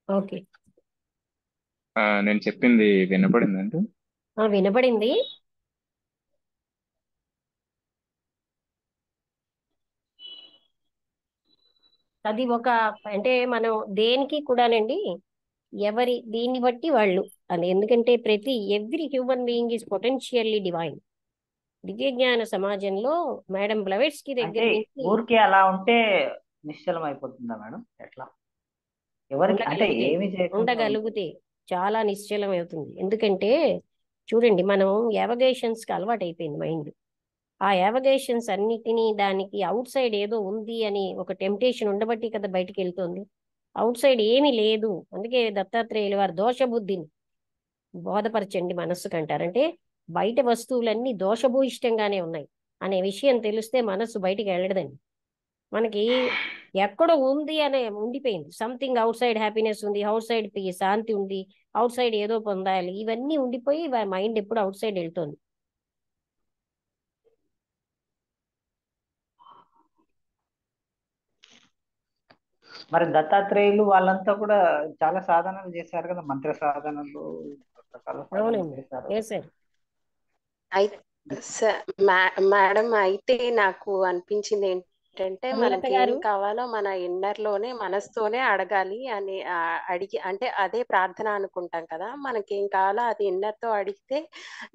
Okay. నేను చెప్పింది వినపడిందండి. వినపడింది. అది ఒక, అంటే మనం దేనికి కూడానండి, ఎవరి దీన్ని బట్టి వాళ్ళు అని, ఎందుకంటే every human being is potentially divine. దివ్య జ్ఞాన సమాజంలో మేడం బ్లవెట్స్కి దగ్గర అంటే నుంచి ఊరికే అలా ఉంటే నిశ్చలం అయిపోతుందా మేడం? ఎట్లా? ఎవరికి అంటే ఉండగలిగితే ఏమి చేయకుండా ఉంటే? ఉండగలిగితే చాలా నిశ్చలం అవుతుంది. ఎందుకంటే చూడండి, మనం యావగేషన్స్ కి అలవాటు అయిపోయింది మైండ్. ఆ యావగేషన్స్ అన్నిటినీ, దానికి అవుట్ సైడ్ ఏదో ఉంది అని ఒక టెంప్టేషన్ ఉండబట్టి కదా బయటికి వెళ్తుంది. అవుట్ సైడ్ ఏమీ లేదు. అందుకే దత్తాత్రేయులు వారు దోష బుద్ధిని బోధపరచండి మనస్సుకు అంటారంటే, బయట వస్తువులన్నీ దోషభూయిష్టంగానే ఉన్నాయి అనే విషయం తెలిస్తే మనస్సు బయటికి వెళ్ళడదండి. మనకి ఎక్కడో ఉంది అనే ఉండిపోయింది. సంథింగ్ అవుట్ సైడ్ హ్యాపీనెస్ ఉంది, అవుట్ సైడ్ శాంతి ఉంది, అవుట్ సైడ్ ఏదో పొందాలి, ఇవన్నీ ఉండిపోయి మైండ్ ఎప్పుడు అవుట్ సైడ్ వెళ్తుంది. మరి దత్తాత్రేయులు వాళ్ళంతా కూడా చాలా సాధనలు చేశారు కదా, మంత్ర సాధనలు, రకరకాల సాధనలు అవునండి, చేశారు. చేశారు. అయితే మేడం, అయితే నాకు అనిపించింది ఏంటంటే, హేమలత మనకి ఏం గారు, కావాలో మన ఇన్నర్ లోనే మనసుతోనే అడగాలి అని అడిగి, అంటే అదే ప్రార్థన అనుకుంటాం కదా. మనకేం కావాలో అది ఇన్నర్ తో అడిగితే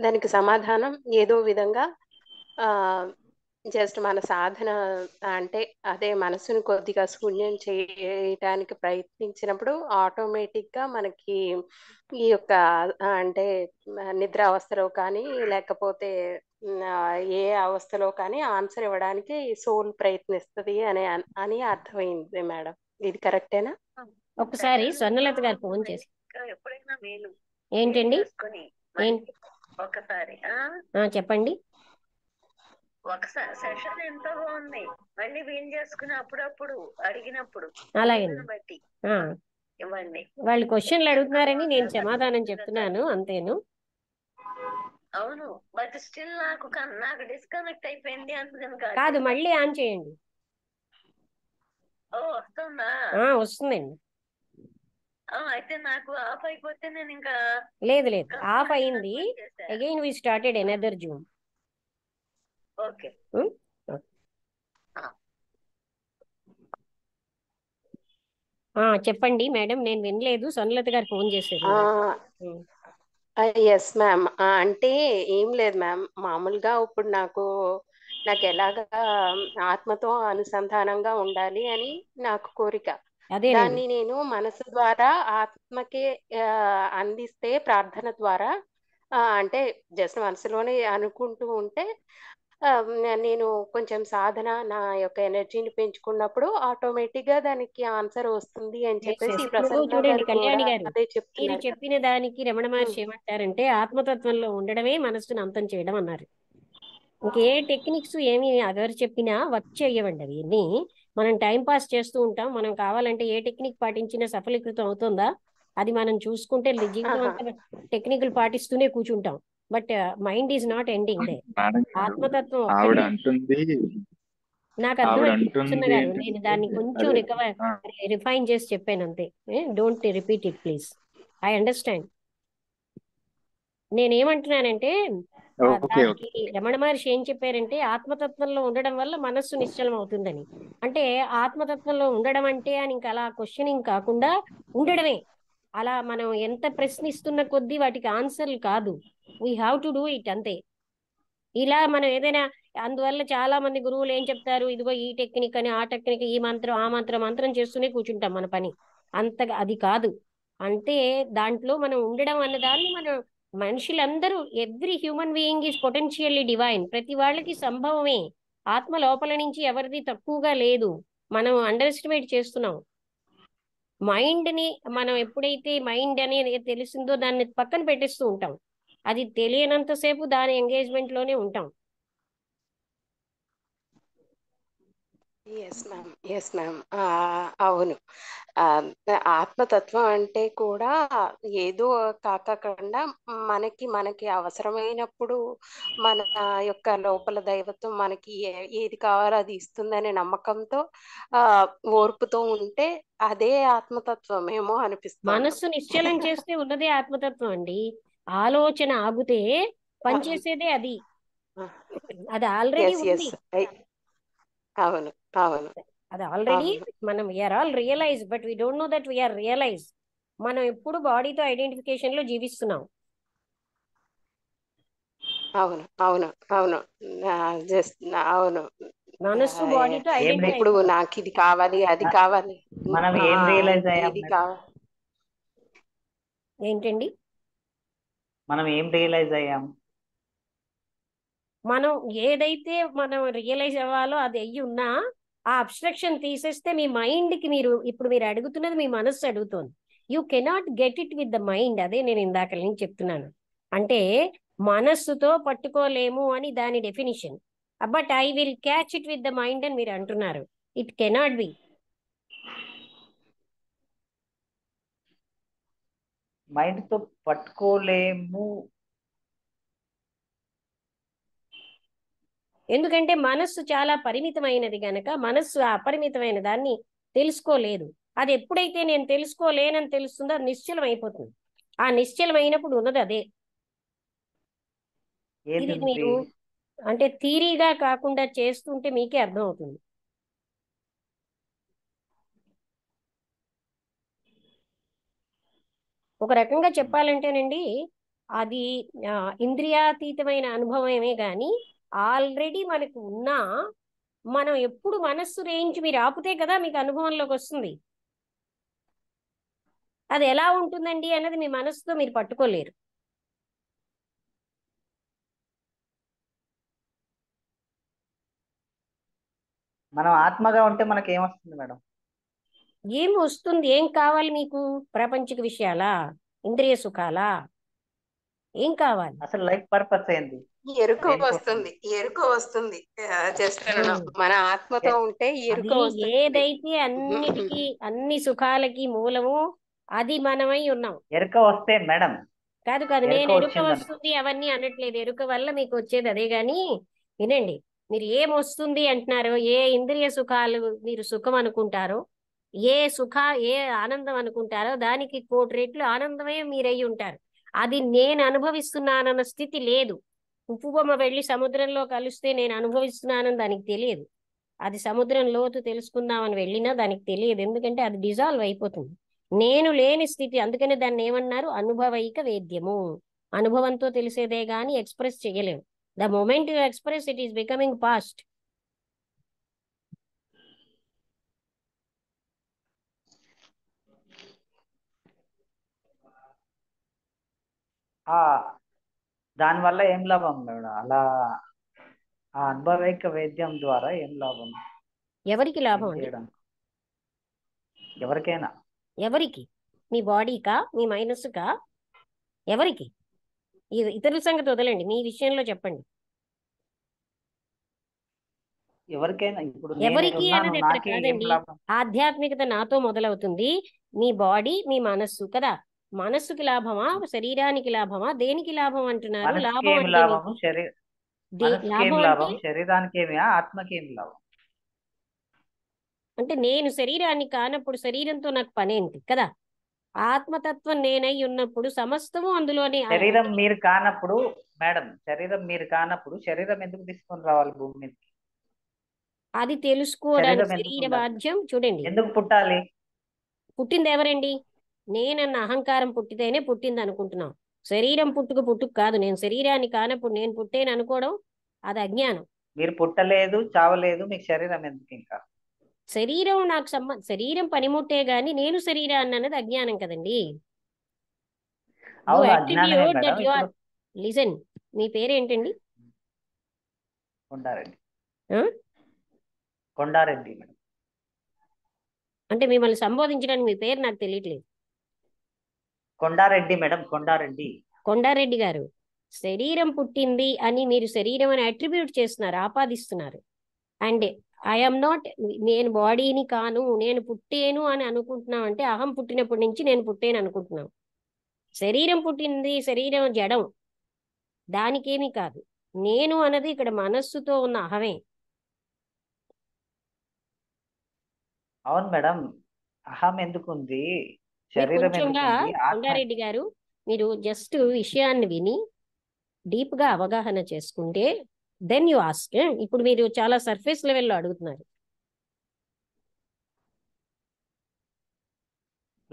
దానికి సమాధానం ఏదో విధంగా ఆ జస్ట్ మన సాధన, అంటే అదే మనసుని కొద్దిగా శూన్యం చేయటానికి ప్రయత్నించినప్పుడు ఆటోమేటిక్ గా మనకి ఈ యొక్క అంటే నిద్ర అవస్థలో కానీ లేకపోతే ఏ అవస్థలో కానీ ఆన్సర్ ఇవ్వడానికి సోల్ ప్రయత్నిస్తుంది అని అర్థమైంది మేడం. ఇది కరెక్టేనా? ఒకసారి స్వర్ణలత గారు ఫోన్ చేసి ఎప్పుడైనా మేలు ఏంటండి ఏంటి ఒకసారి చెప్పండి. ఒకసారి సెషన్ ఎంతో బాగుంది. మళ్ళీ వీలు చేసుకుని అప్పుడప్పుడు అడిగినప్పుడు అలాగే బట్టి ఇవ్వండి. వాళ్ళు క్వశ్చన్లు అడుగుతున్నారని నేను సమాధానం చెప్తున్నాను, అంతేను. అవును, బట్ స్టిల్ నాకు డిస్కనెక్ట్ అయిపోయింది అందుకని కాదు, మళ్ళీ ఆన్ చేయండి. వస్తుందా? వస్తుందండి. అయితే నాకు ఆఫ్ అయిపోతే నేను ఇంకా లేదు లేదు, ఆఫ్ అయింది. Again we started another Zoom. Okay. చెప్పండి మేడం, నేను వినలేదు. సొనలత గారు ఫోన్ చేశారు. Yes ma'am. అంటే ఏం లేదు మ్యామ్, మామూలుగా ఇప్పుడు నాకు ఎలాగా ఆత్మతో అనుసంధానంగా ఉండాలి అని నాకు కోరిక. అదేనండి. దాన్ని నేను మనసు ద్వారా ఆత్మకే అందిస్తే, ప్రార్థన ద్వారా అంటే జస్ట్ మనసులోనే అనుకుంటూ ఉంటే నేను కొంచెం సాధన నా యొక్క ఎనర్జీని పెంచుకున్నప్పుడు ఆటోమేటిక్ గా దానికి ఆన్సర్ వస్తుంది అని చెప్పేసి ఈ ఇప్పుడు ప్రసన్న చూడండి గారు కూడా కళ్యాణి గారు, అదే మీరు చెప్తున్నారు కదా. చెప్పిన దానికి రమణ మహర్షి ఏమంటారంటే, ఆత్మతత్వంలో ఉండడమే మనస్సును అంతం చేయడం అన్నారు. ఇంకే టెక్నిక్స్ ఏమి ఎవరు చెప్పినా వర్క్ చేయవండి. అవి అన్ని మనం టైం పాస్ చేస్తూ ఉంటాం. మనం కావాలంటే ఏ టెక్నిక్ పాటించినా సఫలీకృతం అవుతుందా, అది మనం చూసుకుంటే జీవితం ఆహా. అంతా టెక్నిక్లు పాటిస్తూనే కూర్చుంటాం. But mind is not ending they. Madam గారు, ఆత్మతత్వం ఆవిడ ఒక్కటే. అంటుంది నాకు ఆవిడ అర్థమైంది చిన్న అంటుంది గారు, నేను ఏంటంటే, దాన్ని కొంచెం అదే ఆ, రిఫైన్ చేసి చెప్పాను అంతే. Don't repeat it please. I understand. నేనేమంటున్నానంటే, ఓకే ఓకే. దానికి రమణ మహర్షి ఏం చెప్పారంటే, ఆత్మతత్వంలో ఉండడం వల్ల మనస్సు నిశ్చలం అవుతుందని. అంటే ఆత్మతత్వంలో ఉండడం అంటే అని ఇంకా అలా క్వశ్చనింగ్ కాకుండా ఉండడమే. అలా మనం ఎంత ప్రశ్నిస్తున్న కొద్దీ వాటికి ఆన్సర్లు కాదు, we have to do it, అంతే. ఇలా మనం ఏదైనా, అందువల్ల చాలా మంది గురువులు ఏం చెప్తారు, ఇదిగో ఈ టెక్నిక్ అని, ఆ టెక్నిక్, ఈ మంత్రం, ఆ మంత్రం, మంత్రం చేస్తూనే కూర్చుంటాం మన పని. అంతగా అది కాదు. అంటే దాంట్లో మనం ఉండడం అన్నదాన్ని మనం, మనుషులందరూ, every human being is potentially divine. ప్రతి వాళ్ళకి సంభవమే. ఆత్మ లోపల నుంచి ఎవరిది తక్కువగా లేదు. మనం అండర్ ఎస్టిమేట్ చేస్తున్నాం మైండ్ ని. మనం ఎప్పుడైతే మైండ్ అనేది తెలిసిందో దాన్ని పక్కన పెట్టేస్తూ ఉంటాం. అది తెలియనంతసేపు దాని ఎంగేజ్మెంట్ లోనే ఉంటాం. Yes ma'am, yes ma'am. అవును. ఆ, ఆత్మతత్వం అంటే కూడా ఏదో కాకుండా మనకి అవసరమైనప్పుడు మన యొక్క లోపల దైవత్వం మనకి ఏది కావాలో అది ఇస్తుందనే నమ్మకంతో ఆ ఓర్పుతో ఉంటే అదే ఆత్మతత్వమేమో అనిపిస్తోంది. మనస్సు నిశ్చలం చేస్తే ఉన్నదే ఆత్మతత్వం అండి. ఆలోచన ఆగితే పనిచేసేదే అది. అది ఆల్రెడీ ఎస్ ఉంది. ఎస్ అవును అవును అది ఆల్రెడీ అవును మనం we are all realize, but we don't know that we are realize. మనం ఎప్పుడు బాడీతో ఐడెంటిఫికేషన్ లో జీవిస్తున్నాం. అవును అవును అవును జస్ట్ అవును. మనస్సు ఆ, బాడీతో ఏం ఐడెంటిఫై ఇప్పుడు నాకు ఇది కావాలి అది మ- కావాలి మనం ఆ, ఏం రియలైజ్ అయ్యాం ఇది మేడం? కావాలి. ఏంటండి? మనం ఏం రియలైజ్ అయ్యాం? మనం ఏదైతే మనం రియలైజ్ అవ్వాలో అది అయ్యి ఉన్నా ఆ అబ్స్ట్రక్షన్ తీసేస్తే మీ మైండ్ కి ఇప్పుడు మీరు అడుగుతున్నది మీ మనస్సు అడుగుతోంది. You cannot get it with the mind. అదే నేను ఇందాక నుంచి చెప్తున్నాను. అంటే మనస్సుతో పట్టుకోలేము అని దాని definition. But I will catch it with the mind అని మీరు అంటున్నారు. It cannot be. మైండ్ తో పట్టుకోలేము. ఎందుకంటే మనస్సు చాలా పరిమితమైనది గనక మనస్సు ఆ అపరిమితమైన దాన్ని తెలుసుకోలేదు. అది ఎప్పుడైతే నేను తెలుసుకోలేనని తెలుస్తుందో అది నిశ్చలం అయిపోతుంది. ఆ నిశ్చలం అయినప్పుడు ఉన్నది అదే. ఏది ఇది ఉంది? మీరు అంటే థీరీగా కాకుండా చేస్తుంటే మీకే అర్థం అవుతుంది. ఒక రకంగా చెప్పాలంటేనండి, అది ఇంద్రియాతీతమైన అనుభవమే కానీ ఆల్రెడీ మనకు ఉన్నా మనం ఎప్పుడు మనస్సు రేంజ్ మీరు ఆపితే కదా మీకు అనుభవంలోకి వస్తుంది. అది ఎలా ఉంటుందండి అన్నది మీ మనసుతో మీరు పట్టుకోలేరు. మనం ఆత్మగా ఉంటే మనకి ఏమొస్తుంది మేడం? ఏం వస్తుంది? ఏం కావాలి మీకు? ప్రాపంచిక విషయాలా? ఇంద్రియ సుఖాలా? ఏం కావాలి? అసలు లైఫ్ పర్పస్ ఏంది? ఎరుక దేనికోసం? వస్తుంది ఎరుక వస్తుంది చేస్తున్నాను ఉమ్. మన ఆత్మతో ఏ- ఉంటే ఎరుక అది వస్తుంది. ఏదైతే అన్నిటికీ అన్ని సుఖాలకి మూలము అది మనమై ఉన్నాం. ఎరుక వస్తే మేడం, కాదు కాదు, ఎరుక నేను ఎరుక వచ్చిందనుకో, వస్తుంది అవన్నీ అనట్లేదు. ఎరుక వల్ల మీకు వచ్చేది అదే. గాని వినండి, మీరు ఏం వస్తుంది అంటున్నారో, ఏ ఇంద్రియ సుఖాలు మీరు సుఖం అనుకుంటారో, ఏ ఆనందం అనుకుంటారో దానికి 1,000,000 రెట్లు ఆనందమే మీరై ఉంటారు. అది నేను అనుభవిస్తున్నానన్న స్థితి లేదు. ఉప్పు బొమ్మ వెళ్ళి సముద్రంలో కలిస్తే నేను అనుభవిస్తున్నానని దానికి తెలియదు. అది సముద్రం లోతు తెలుసుకుందామని వెళ్ళినా దానికి తెలియదు. ఎందుకంటే అది డిజాల్వ్ అయిపోతుంది. నేను లేని స్థితి. అందుకని దాన్ని ఏమన్నారు? అనుభవైక వేద్యము. అనుభవంతో తెలిసేదే గాని ఎక్స్ప్రెస్ చేయలేము. The moment you express it is becoming past. ఆ దానివల్ల ఏం లాభం మేడం? అలా ఆ అనుభవైక వేద్యం ద్వారా ఏం లాభం? ఎవరికి ఏం లాభం అండి? చేయడం? ఎవరికైనా. ఎవరికి? మీ బాడీకా? మీ మైనస్సుకా? ఎవరికి? ఇతరుల సంగతి వదలండి, మీ విషయంలో చెప్పండి. ఎవరికైనా. ఇప్పుడు నేను ఎవరికి ఉన్నాను, అన్నది ఇక్కడ నాకే ఏం కాదండి. లాభం? ఆధ్యాత్మికత నాతో మొదలవుతుంది. మీ బాడీ, మీ మనస్సు కదా. మనస్సుకి లాభమా, శరీరానికి లాభమా, దేనికి లాభం అంటున్నారు? మనసుకి లాభం ఏమి అంటే లాభము? మీకు మనసుకి ఏం లాభం అంటే లాభం? శరీరానికి ఏమి? ఆత్మకి ఏమి లాభం? అంటే నేను శరీరాన్ని కానప్పుడు శరీరంతో నాకు పనేంటి కదా. ఆత్మతత్వం నేనై ఉన్నప్పుడు సమస్తము అందులోనే శరీరం అంటే మీరు కానప్పుడు మేడం, శరీరం మీరు కానప్పుడు శరీరం ఎందుకు తీసుకొని రావాలి భూమి మీదకి? అది తెలుసుకోవడానికి శరీరం ఎందుకు శరీర ఉండాలి? బాధ్యం. చూడండి, ఎందుకు పుట్టాలి? పుట్టింది ఎవరండి? నేనన్న అహంకారం పుట్టితేనే పుట్టింది అనుకుంటున్నాం. శరీరం పుట్టుకు కాదు. నేను శరీరాన్ని కానప్పుడు నేను పుట్టేను అనుకోవడం అది అజ్ఞానం. మీరు పుట్టలేదు, చావలేదు, మీకు శరీరం ఎందుకు ఇంకా? శరీరం నాకు శరీరం పనిముట్టే గాని నేను శరీరాన్ని అన్నది అజ్ఞానం కదండి. యు అవును, అజ్ఞానమే అట్రిబ్యూట్ మేడం. దట్ యు ఇప్పుడు ఆర్. లిజన్, మీ పేరేంటండి? కొండారెడ్డి. ఆ? కొండారెడ్డి మేడం. అంటే మిమ్మల్ని సంబోధించడానికి మీ పేరు నాకు తెలియట్లేదు. కొండారెడ్డి మేడం, కొండారెడ్డి. కొండారెడ్డి గారు, శరీరం పుట్టింది అని మీరు శరీరం అని అట్రిబ్యూట్ చేస్తున్నారు, ఆపాదిస్తున్నారు. అండ్ ఐఎమ్ నాట్, నేను బాడీని కాను, నేను పుట్టేను అని అనుకుంటున్నాం అంటే అహం పుట్టినప్పటి నుంచి నేను పుట్టేను అనుకుంటున్నాం. శరీరం పుట్టింది, శరీరం జడం, దానికేమీ కాదు. నేను అన్నది ఇక్కడ మనస్సుతో ఉన్న అహమే. అవును మేడం, అహం ఎందుకు ఉంది, మీరు శరీరం ఎందుకు కొంచెంగా ఉంది, ఆత్మ కొండారెడ్డి గారు, మీరు జస్ట్ విషయాన్ని విని డీప్ గా అవగాహన చేసుకుంటే దెన్ యు ఆస్క్. ఇప్పుడు మీరు చాలా సర్ఫేస్ లెవెల్లో అడుగుతున్నారు.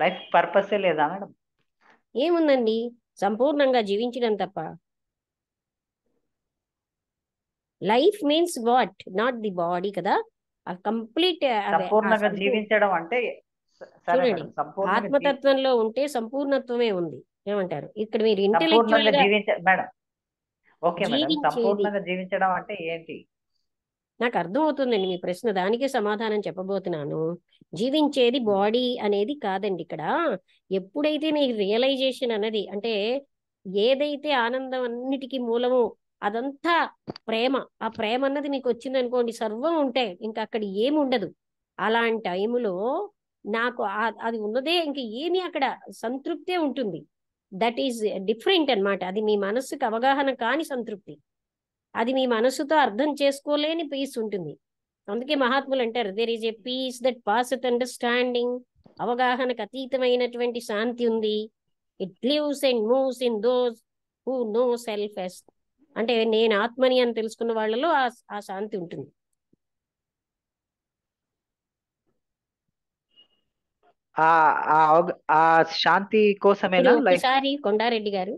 లైఫ్ పర్పసే లేదా మేడం? ఏముందండి, సంపూర్ణంగా జీవించడం తప్ప. Life means what, not the body కదా. ఆ కంప్లీట్ సంపూర్ణంగా జీవించడం అంటే సరే చూడండి, మేడం, సంపూర్ణంగా ఆత్మతత్వంలో ఉంటే సంపూర్ణత్వమే ఉంది. ఏమంటారు? ఇక్కడ మీరు ఇంటెలెక్చువల్ సంపూర్ణంగా గా మేడం, ఓకే మేడం, జీవించేది, సంపూర్ణంగా జీవించడం అంటే ఏంటి? నాకు అర్థం అవుతుందండి మీ ప్రశ్న, దానికే సమాధానం చెప్పబోతున్నాను. జీవించేది బాడీ అనేది కాదండి ఇక్కడ. ఎప్పుడైతే నీ రియలైజేషన్ అన్నది, అంటే ఏదైతే ఆనందం అన్నిటికీ మూలమో అదంతా ప్రేమ, ఆ ప్రేమ అన్నది నీకు వచ్చింది అనుకోండి, సర్వం ఉంటే ఇంకా అక్కడ ఏమి ఉండదు. అలాంటి టైములో నాకు అది ఉన్నదే, ఇంక ఏమి అక్కడ సంతృప్తే ఉంటుంది. దట్ ఈజ్ డిఫరెంట్ అన్నమాట. అది మీ మనస్సుకు అవగాహన కాని సంతృప్తి, అది మీ మనసుతో అర్థం చేసుకోలేని పీస్ ఉంటుంది. అందుకే మహాత్ములు అంటారు, there is a peace that passeth understanding. అవగాహనకు అతీతమైనటువంటి శాంతి ఉంది. It lives and moves in those who know selves. అంటే నేను ఆత్మని అని తెలుసుకున్న వాళ్ళలో ఆ శాంతి ఉంటుంది. ఆ ఆ శాంతి మీరు కోసమేనా లైఫ్? ఒక్కసారి కొండారెడ్డి గారు,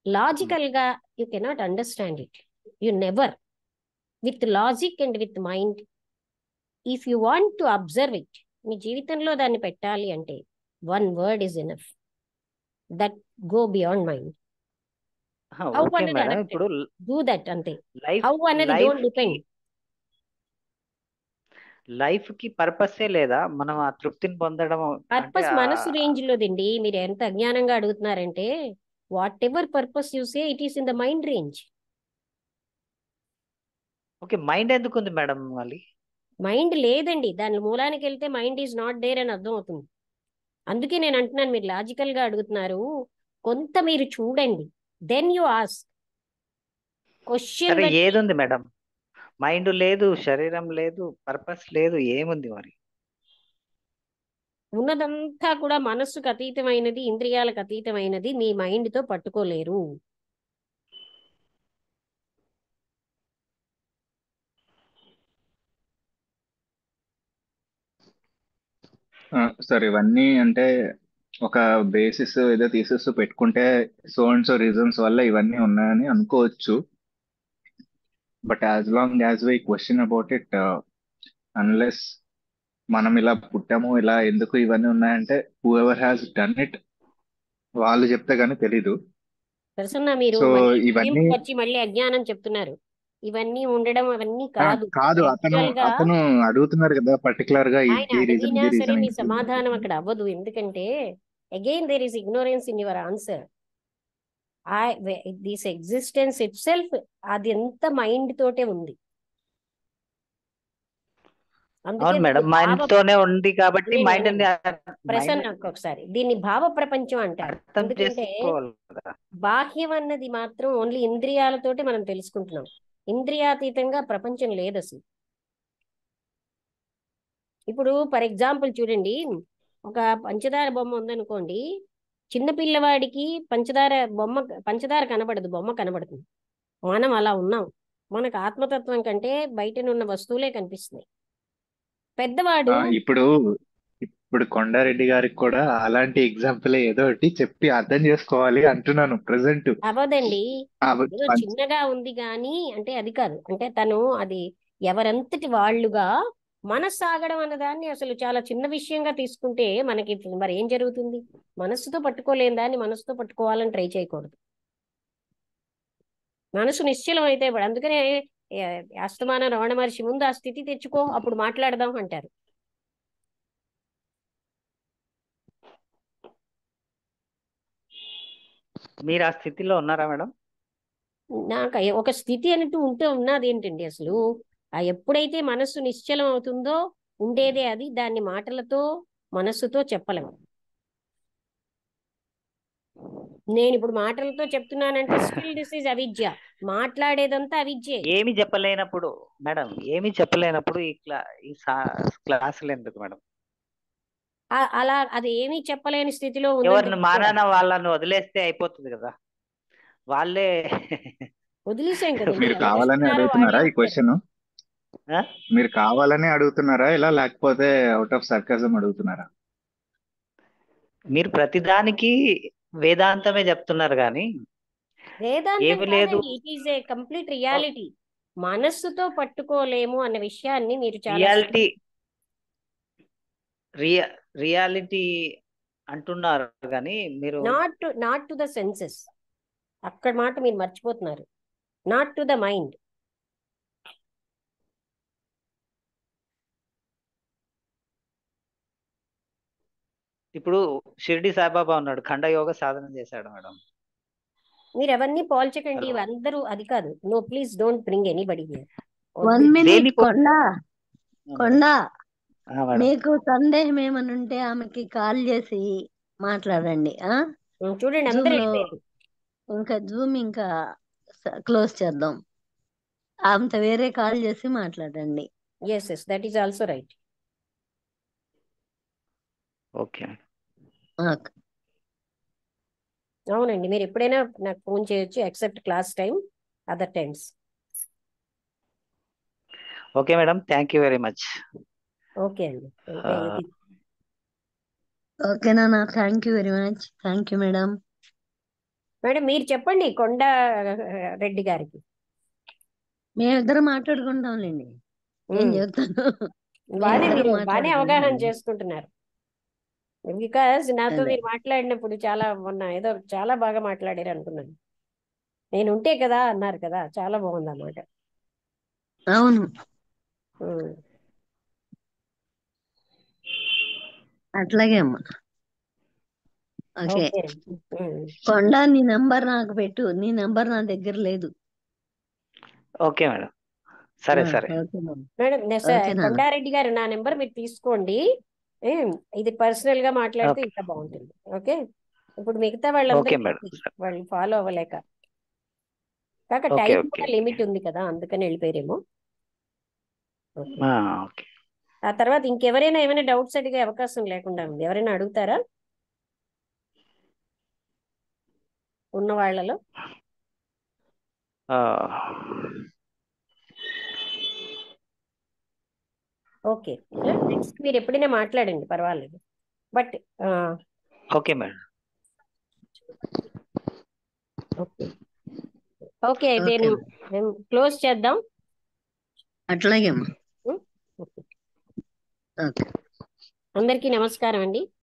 లాజికల్ గా you cannot understand it. You never, with logic and with mind, if you want to observe it, మీ జీవితంలో దాన్ని పెట్టాలి అంటే one word is enough, that go beyond mind. How okay అన్నది మేడం, అడగండి, ఇప్పుడు డూ దట్ అంతే. లైఫ్ హౌ అన్నది లైఫ్ డోంట్ కి డిపెండ్. లైఫ్ కి పర్పసే లేదా మనం ఆ తృప్తిని పొందడం? అంటే పర్పస్ మనసు రేంజ్ లోదండి. మీరు ఎంత అజ్ఞానంగా అడుగుతున్నారంటే, whatever purpose you say, it is in the mind range. Okay, mind ఎందుకు ఉంది మేడం మళ్ళీ? మైండ్ లేదండి, దాని మూలానికి వెళ్తే మైండ్ ఈజ్ నాట్ దేర్ అని అర్థం అవుతుంది. అందుకే నేను అంటున్నాను, మీరు లాజికల్ గా అడుగుతున్నారు. కొంత మీరు చూడండి, దెన్ యు ఆస్క్ క్వశ్చన్. సరే, ఏది ఉంది మేడం? మైండ్ లేదు, శరీరం లేదు, పర్పస్ లేదు, ఏముంది మరి? ఉన్నదంతా కూడా మనస్సుకు అతీతమైనది, ఇంద్రియాలకు అతీతమైనది, మీ మైండ్ తో పట్టుకోలేరు. సార్ ఇవన్నీ అంటే ఒక బేసిస్ ఏదో తీసేస్తూ పెట్టుకుంటే సో అండ్ సో రీజన్స్ వల్ల ఇవన్నీ ఉన్నాయని అనుకోవచ్చు. But as long as why question about it, unless మనం ఇలా పుట్టాము, ఇలా ఎందుకు ఇవన్నీ ఉన్నాయంటే whoever has done it వాళ్ళు చెప్తే గానీ తెలీదు. ప్రసన్న, మీరు సో మళ్ళీ ఇవన్నీ వచ్చి మళ్ళీ అజ్ఞానం చెప్తున్నారు. ఇవన్నీ ఉండడం అవన్నీ ఆ, కాదు. కాదు, అతను యాక్చువల్ గా అతను అడుగుతున్నారు కదా పర్టికులర్ గా ఆయన ఇది రీజన్, అడిగినా ఇది సరే రీజన్, మీ ఇది సమాధానం రీజన్. అక్కడ అవ్వదు. ఎందుకంటే again there is ignorance in your answer. This existence itself, అది ఎంత మైండ్ తోటే ఉంది. అందుకే అవును మేడం, దీన్ని మైండ్ తోనే ఉంది కాబట్టి వినండి, మైండ్ వినండి. మైండ్ ప్రసన్న, ఒకసారి దీన్ని భావ ప్రపంచం అంటారు. అర్థం ఎందుకంటే చేసుకోవాలి కదా. బాహ్యం అన్నది మాత్రం ఓన్లీ ఇంద్రియాలతోటి మనం తెలుసుకుంటున్నాం. ఇంద్రియాతీతంగా ప్రపంచం లేదు అసలు. ఇప్పుడు ఫర్ ఎగ్జాంపుల్ చూడండి, ఒక పంచదార బొమ్మ ఉందనుకోండి, చిన్న పిల్లవాడికి పంచదార కనబడదు, బొమ్మ కనబడుతుంది. మనం అలా ఉన్నాం. మనకు ఆత్మతత్వం కంటే బయటనున్న వస్తువులే కనిపిస్తున్నాయి. పెద్దవాడు ఇప్పుడు ఇప్పుడు కొండారెడ్డి గారికి కూడా అలాంటి ఎగ్జాంపుల్ ఏదో ఒకటి చెప్పి అర్థం చేసుకోవాలి అంటున్నాను ప్రెసెంట్. అవ్వదండి. ఏదో చిన్నగా ఉంది కానీ అంటే అది కాదు. అంటే తను అది ఎవరంతటి వాళ్ళుగా మనస్సాగడం అన్నదాన్ని అసలు చాలా చిన్న విషయంగా తీసుకుంటే మనకి మరి ఏం జరుగుతుంది? మనస్సుతో పట్టుకోలేని దాన్ని మనసుతో పట్టుకోవాలని ట్రై చేయకూడదు. మనసు నిశ్చలం అయితే ఇప్పుడు అందుకనే అస్తమానం రమణ మహర్షి ముందు ఆ స్థితి తెచ్చుకో, అప్పుడు మాట్లాడదాం అంటారు. మీరు ఆ స్థితిలో ఉన్నారా మేడం? నాకు ఒక స్థితి అంటూ ఉంటే ఉన్నది ఏంటండి అసలు? ఎప్పుడైతే మనస్సు నిశ్చలం అవుతుందో ఉండేదే అది. దాన్ని మాటలతో మనస్సుతో చెప్పలేము. నేను ఇప్పుడు మాటలతో చెప్తున్నానంటే స్టిల్ దిస్ ఈజ్ అవిద్య. మాట్లాడేదంతా అవిద్యే. ఏమి చెప్పలేనప్పుడు మేడం, ఏమి చెప్పలేనప్పుడు ఈ క్లాసులు ఎందుకు మేడం? అలా అది ఏమీ చెప్పలేని స్థితిలో ఉందని ఎవరిని తెలుసుకోవాలి. మానాన వాళ్ళని వదిలేస్తే అయిపోతుంది కదా, వాళ్ళే వదిలేసాం కదండి. మీరు ఎవరు కావాలని వస్తున్నారో అడుగుతున్నారా వాళ్ళే ఈ క్వశ్చన్? ఆ? మీరు కావాలని అడుగుతున్నారా ఇలా, లేకపోతే అవుట్ ఆఫ్ సర్కజం అడుగుతున్నారా? మీరు ప్రతిదానికి వేదాంతమే చెప్తున్నారు కానీ వేదాంతం ఏమి లేదు. కాదండి, it is a complete reality. మనస్సుతో పట్టుకోలేము అన్న విషయాన్ని మీరు చాలా రియాలిటీ అంటున్నారు కానీ మీరు నాట్ టు ద సెన్సెస్. అక్కడ మాట మీరు మర్చిపోతున్నారు. Not to the mind. ఇప్పుడు షిర్డి సాయిబాబా ఉన్నాడు, ఖండయోగ సాధన చేశాడు మేడం. మీరు ఎవరిని పోల్చకండి, హలో. అందరూ అది కాదు. No, please don't bring anybody here. 1 minute దేన్ని కొండ మేడం. మీకు సందేహం ఏమని ఉంటే ఆమెకి కాల్ చేసి మాట్లాడండి. చూడండి, జూమ్ అందరూ లో వెళ్ళిపోయారు. ఇంకా జూమ్ ఇంకా క్లోజ్ చేద్దాం. ఆమెతో వేరే కాల్ చేసి మాట్లాడండి. Yes, that is also right. Okay. అవునండి, మీరు ఎప్పుడైనా నాకు ఫోన్ చేయొచ్చు, except class time, other times. Okay madam, thank you very much. Okay అండి. ఓకే నాన్న, thank you very much. Thank you madam. Madam మీరు చెప్పండి కొండ రెడ్డి గారికి. మేమిద్దరం మాట్లాడుకుంటాంలేండి. ఏం చెప్తాను, బానే మేమిద్దరం మీరు బానే అవగాహన మాట్లాడుకుంటాం. చేసుకుంటున్నారు. బికాజ్ నాతో అదే. మీరు మాట్లాడినప్పుడు మొన్న ఏదో చాలా బాగా మాట్లాడారు అనుకున్నాను. నేను ఉంటే కదా అన్నారు కదా, చాలా బాగుంది అన్నమాట. అవును, అట్లాగే అమ్మా. Okay okay. కొండ, నీ నంబర్ నాకు పెట్టు. నీ నంబర్ నా దగ్గర లేదు. ఓకే మేడం, సరే సరే. Okay madam. మేడం ఓకే నాన్న. కొండారెడ్డి గారు, నా నెంబర్ మీరు తీసుకోండి. ఇది పర్సనల్ గా మాట్లాడితే ఓకే. ఇంకా బాగుంటుంది. ఓకే. ఇప్పుడు మిగతా వాళ్ళందరూ ఓకే మేడం. వాళ్ళు ఫాలో అవ్వలేక కాక ఓకే టైం ఓకే కూడా లిమిట్ ఉంది కదా, అందుకని వెళ్ళిపోయారేమో. ఓకే. ఓకే. ఆ తర్వాత ఇంకెవరైనా ఏమైనా డౌట్స్ అడిగే అవకాశం లేకుండా ఉంది. ఎవరైనా అడుగుతారా ఉన్న వాళ్ళలో? ఓకే, నెక్స్ట్ మీరు ఎప్పుడైనా మాట్లాడండి, పర్వాలేదు. But okay madam. Okay. Okay, అయితే మేము క్లోజ్ చేద్దాం. అట్లాగే అమ్మా. ఓకే. ఓకే. అందరికీ నమస్కారం అండి.